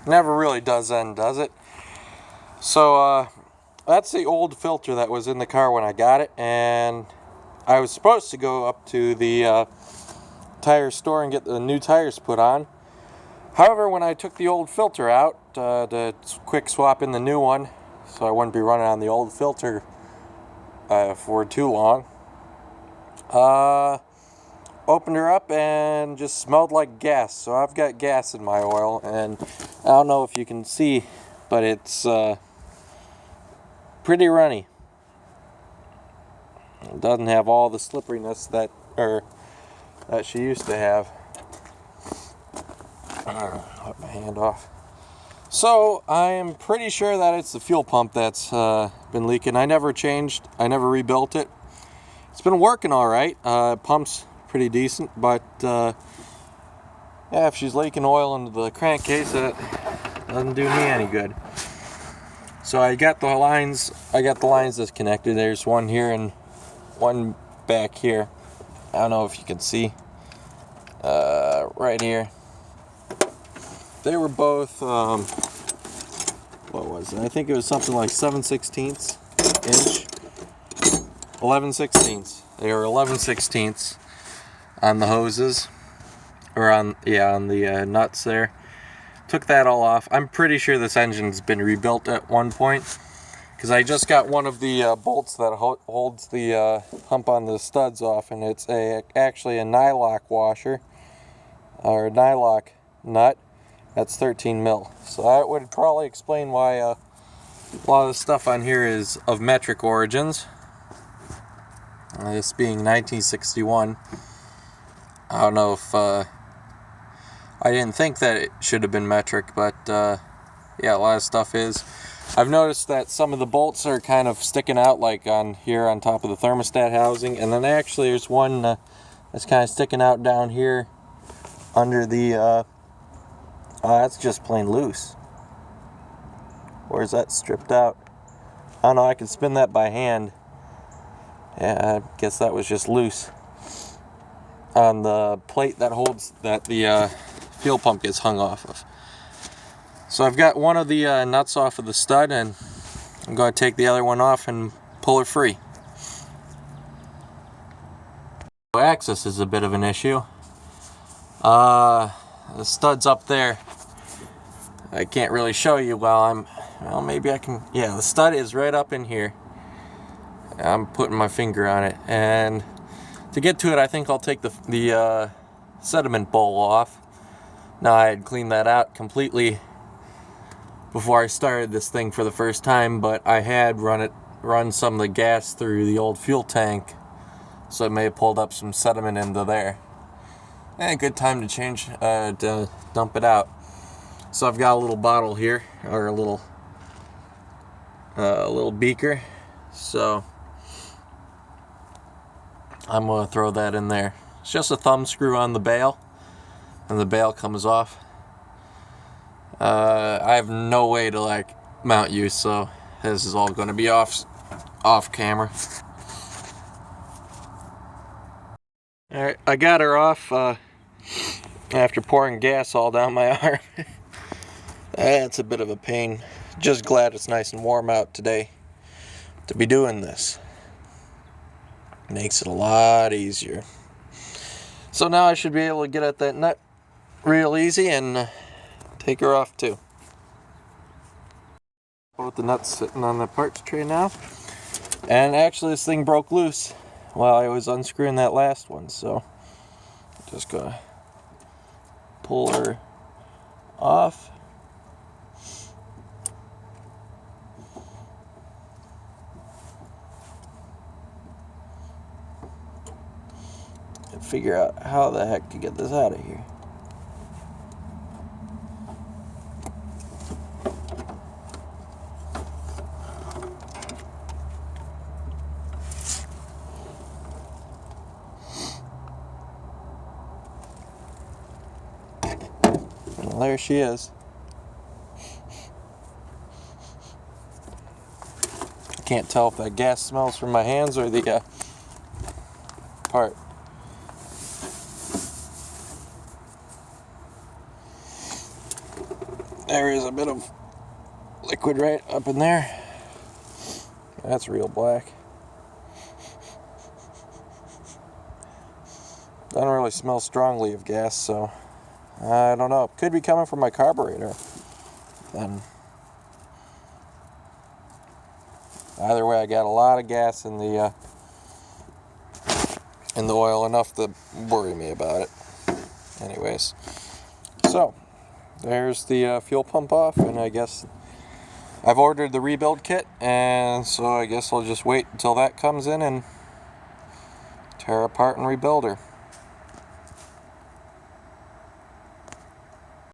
Never really does end, does it? So that's the old filter that was in the car when I got it, and I was supposed to go up to the tire store and get the new tires put on. However, when I took the old filter out to quick swap in the new one, so I wouldn't be running on the old filter for too long, opened her up and just smelled like gas. So I've got gas in my oil, and I don't know if you can see, but it's pretty runny. It doesn't have all the slipperiness that she used to have. Let my hand off. So I'm pretty sure that it's the fuel pump that's been leaking. I never rebuilt it. It's been working all right. Pump's pretty decent, but yeah, if she's leaking oil into the crankcase, it doesn't do me any good. So I got the lines disconnected. There's one here and one back here. I don't know if you can see right here. They were both, what was it? I think it was something like 7/16 inch. 11/16. They were 11/16 on the hoses, or on the nuts there. Took that all off. I'm pretty sure this engine's been rebuilt at one point, because I just got one of the bolts that holds the hump on the studs off, and it's actually a nylock washer, or a nylock nut. That's 13 mil. So that would probably explain why a lot of the stuff on here is of metric origins. This being 1961. I don't know if I didn't think that it should have been metric, but yeah, a lot of stuff is. I've noticed that some of the bolts are kind of sticking out, like on here on top of the thermostat housing, and then actually there's one that's kind of sticking out down here under the that's just plain loose. Or is that stripped out? I don't know, I can spin that by hand. Yeah, I guess that was just loose on the plate that holds that the fuel pump gets hung off of. So I've got one of the nuts off of the stud, and I'm going to take the other one off and pull her free. Axis is a bit of an issue. The stud's up there. I can't really show you well, maybe I can. Yeah, the stud is right up in here. I'm putting my finger on it, and to get to it, I think I'll take the sediment bowl off. Now, I had cleaned that out completely before I started this thing for the first time, but I had run some of the gas through the old fuel tank, so it may have pulled up some sediment into there. And good time to dump it out. So I've got a little bottle here, or a little beaker. So I'm going to throw that in there. It's just a thumb screw on the bail, and the bail comes off. I have no way to mount you, so this is all going to be off camera. Alright, I got her off after pouring gas all down my arm. That's a bit of a pain. Just glad it's nice and warm out today to be doing this. Makes it a lot easier. So now I should be able to get at that nut real easy and take her off too. With the nuts sitting on the parts tray now. And actually this thing broke loose while I was unscrewing that last one, so just gonna pull her off. And figure out how the heck to get this out of here. Well, there she is. Can't tell if that gas smells from my hands or the part. There is a bit of liquid right up in there. That's real black. Doesn't really smell strongly of gas, so I don't know. It could be coming from my carburetor. Then either way, I got a lot of gas in the oil, enough to worry me about it. Anyways, so there's the fuel pump off, and I guess I've ordered the rebuild kit, and so I guess I'll just wait until that comes in and tear apart and rebuild her.